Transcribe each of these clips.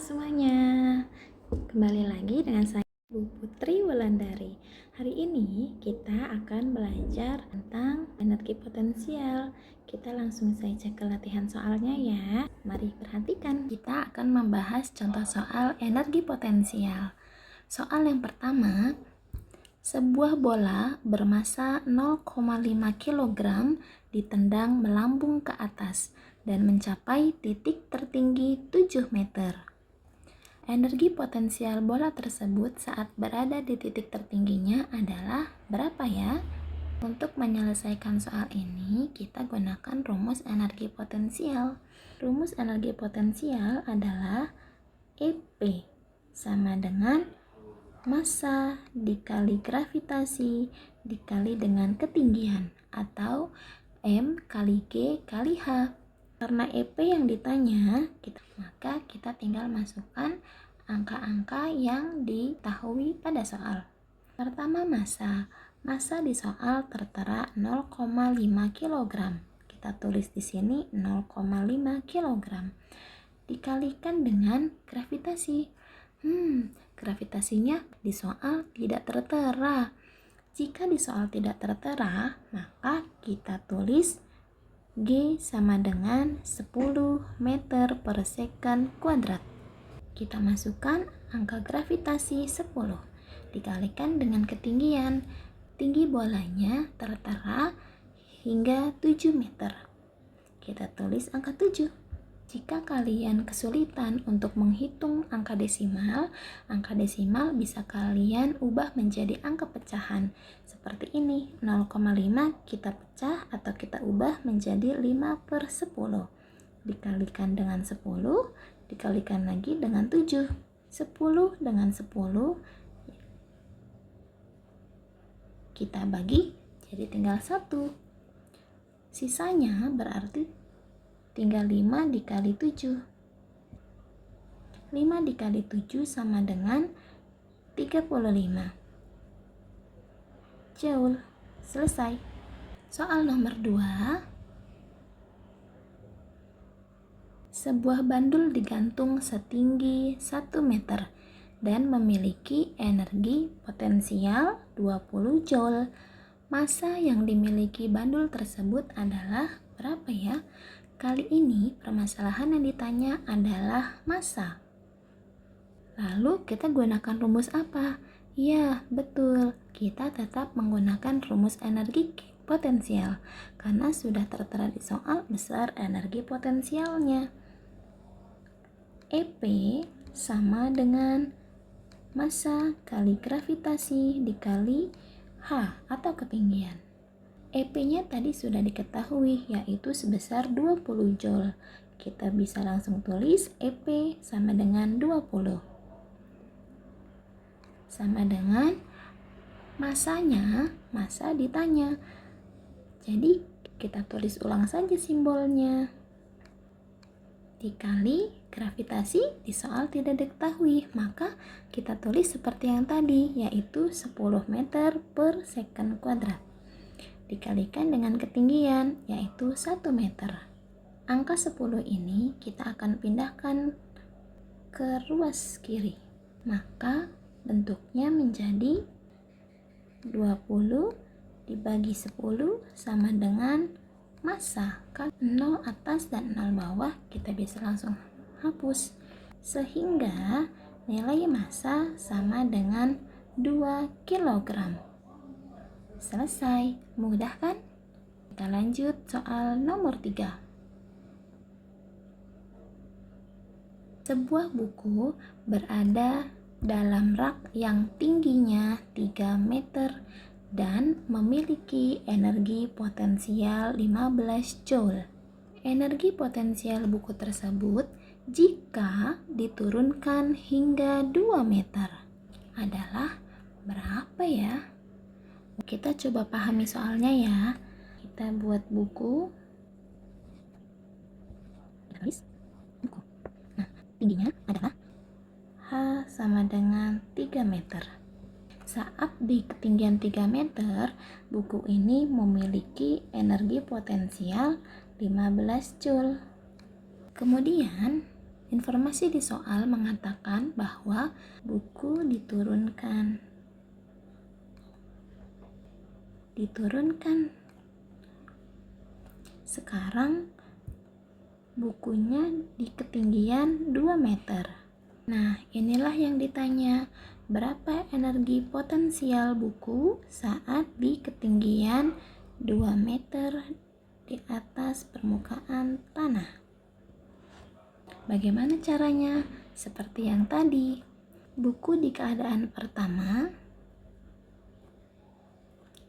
semuanya, kembali lagi dengan saya Bu Putri Wulandari. Hari ini kita akan belajar tentang energi potensial. Kita langsung saja ke latihan soalnya ya. Mari perhatikan, kita akan membahas contoh soal energi potensial. Soal yang pertama, sebuah bola bermasa 0,5 kg ditendang melambung ke atas dan mencapai titik tertinggi 7 meter. Energi potensial bola tersebut saat berada di titik tertingginya adalah berapa ya? Untuk menyelesaikan soal ini, kita gunakan rumus energi potensial. Rumus energi potensial adalah EP sama dengan massa dikali gravitasi dikali dengan ketinggian, atau M kali G kali H. Karena EP yang ditanya, maka kita tinggal masukkan angka-angka yang diketahui pada soal. Pertama, massa. Massa di soal tertera 0,5 kg. Kita tulis di sini 0,5 kg. Dikalikan dengan gravitasi. Gravitasinya di soal tidak tertera. Jika di soal tidak tertera, maka kita tulis G sama dengan 10 meter per second kuadrat. Kita masukkan angka gravitasi 10 dikalikan dengan ketinggian. Tinggi bolanya tertera hingga 7 meter. Kita tulis angka 7. Jika kalian kesulitan untuk menghitung angka desimal bisa kalian ubah menjadi angka pecahan. Seperti ini, 0,5 kita pecah atau kita ubah menjadi 5/10. Dikalikan dengan 10, dikalikan lagi dengan 7. 10 dengan 10 kita bagi, jadi tinggal 1. Sisanya berarti tinggal 5 dikali 7. 5 dikali 7 sama dengan 35 joule. Selesai. Soal nomor 2. Sebuah bandul digantung setinggi 1 meter dan memiliki energi potensial 20 joule. Massa yang dimiliki bandul tersebut adalah berapa ya? Kali ini permasalahan yang ditanya adalah massa. Lalu kita gunakan rumus apa? Ya, betul. Kita tetap menggunakan rumus energi potensial karena sudah tertera di soal besar energi potensialnya. EP sama dengan massa kali gravitasi dikali H atau ketinggian. EP-nya tadi sudah diketahui, yaitu sebesar 20 joule. Kita bisa langsung tulis EP sama dengan 20. Sama dengan massanya, massa ditanya. Jadi kita tulis ulang saja simbolnya. Dikali gravitasi di soal tidak diketahui, maka kita tulis seperti yang tadi, yaitu 10 meter per second kuadrat. Dikalikan dengan ketinggian, yaitu 1 meter. Angka 10 ini kita akan pindahkan ke ruas kiri. Maka bentuknya menjadi 20 dibagi 10 sama dengan massa. Kan 0 atas dan 0 bawah kita bisa langsung hapus. Sehingga nilai massa sama dengan 2 kg. Selesai, mudah kan? Kita lanjut soal nomor 3. Sebuah buku berada dalam rak yang tingginya 3 meter dan memiliki energi potensial 15 joule. Energi potensial buku tersebut jika diturunkan hingga 2 meter adalah berapa ya? Kita coba pahami soalnya ya. Kita buat buku. Nah, tingginya adalah H sama dengan 3 meter. Saat di ketinggian 3 meter, buku ini memiliki energi potensial 15 joule. Kemudian, Informasi di soal mengatakan bahwa buku diturunkan. Sekarang bukunya di ketinggian 2 meter. Nah, inilah yang ditanya. Berapa energi potensial buku saat di ketinggian 2 meter di atas permukaan tanah? Bagaimana caranya? Seperti yang tadi, buku di keadaan pertama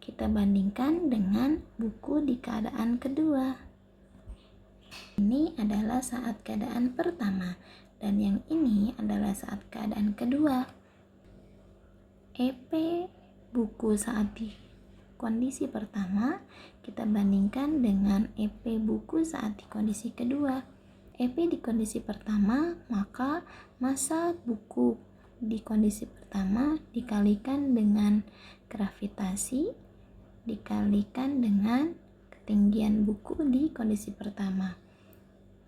kita bandingkan dengan buku di keadaan kedua. Ini adalah saat keadaan pertama dan yang ini adalah saat keadaan kedua. EP buku saat di kondisi pertama kita bandingkan dengan EP buku saat di kondisi kedua. EP di kondisi pertama, maka massa buku di kondisi pertama dikalikan dengan gravitasi dikalikan dengan ketinggian buku di kondisi pertama.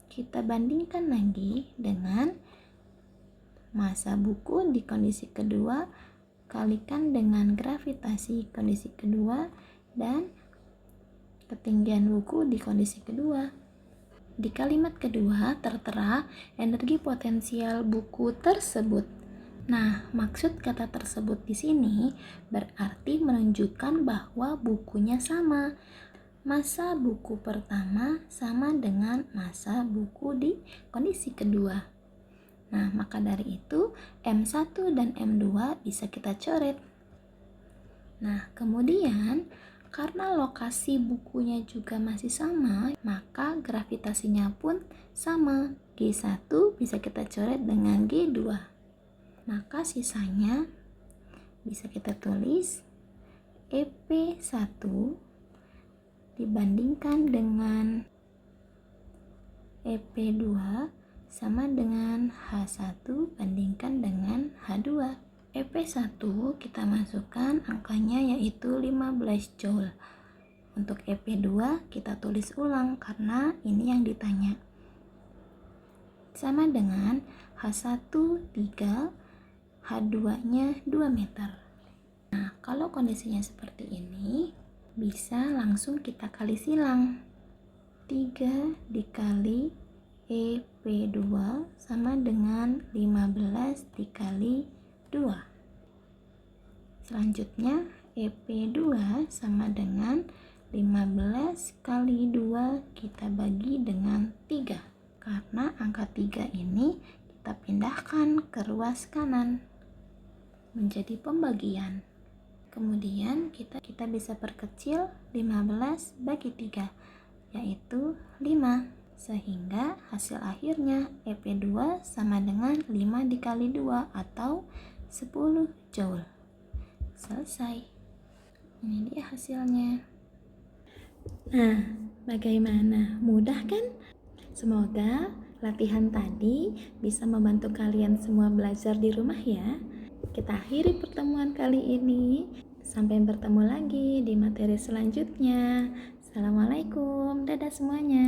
Kita bandingkan lagi dengan massa buku di kondisi kedua kalikan dengan gravitasi kondisi kedua dan ketinggian buku di kondisi kedua. Di kalimat kedua tertera energi potensial buku tersebut. Nah, maksud kata tersebut di sini berarti menunjukkan bahwa bukunya sama. Massa buku pertama sama dengan massa buku di kondisi kedua. Nah, maka dari itu M1 dan M2 bisa kita coret. Nah, kemudian karena lokasi bukunya juga masih sama, maka gravitasinya pun sama. G1 bisa kita coret dengan G2. Maka sisanya bisa kita tulis EP1 dibandingkan dengan EP2 sama dengan H1 bandingkan dengan H2. EP1 kita masukkan angkanya yaitu 15 Joule. Untuk EP2 kita tulis ulang karena ini yang ditanya. Sama dengan H1 3, H2-nya 2 meter. Nah, kalau kondisinya seperti ini, bisa langsung kita kali silang. 3 dikali EP2 sama dengan 15 dikali 2. Selanjutnya, EP2 sama dengan 15 kali 2 kita bagi dengan 3. Karena angka 3 ini kita pindahkan ke ruas kanan menjadi pembagian. Kemudian kita bisa perkecil 15 bagi 3 yaitu 5, sehingga hasil akhirnya EP2 sama dengan 5 dikali 2 atau 10 Joule. Selesai. Ini dia hasilnya. Nah, bagaimana? Mudah kan? Semoga latihan tadi bisa membantu kalian semua belajar di rumah ya. Kita akhiri pertemuan kali ini. Sampai bertemu lagi di materi selanjutnya. Assalamualaikum. Dadah semuanya.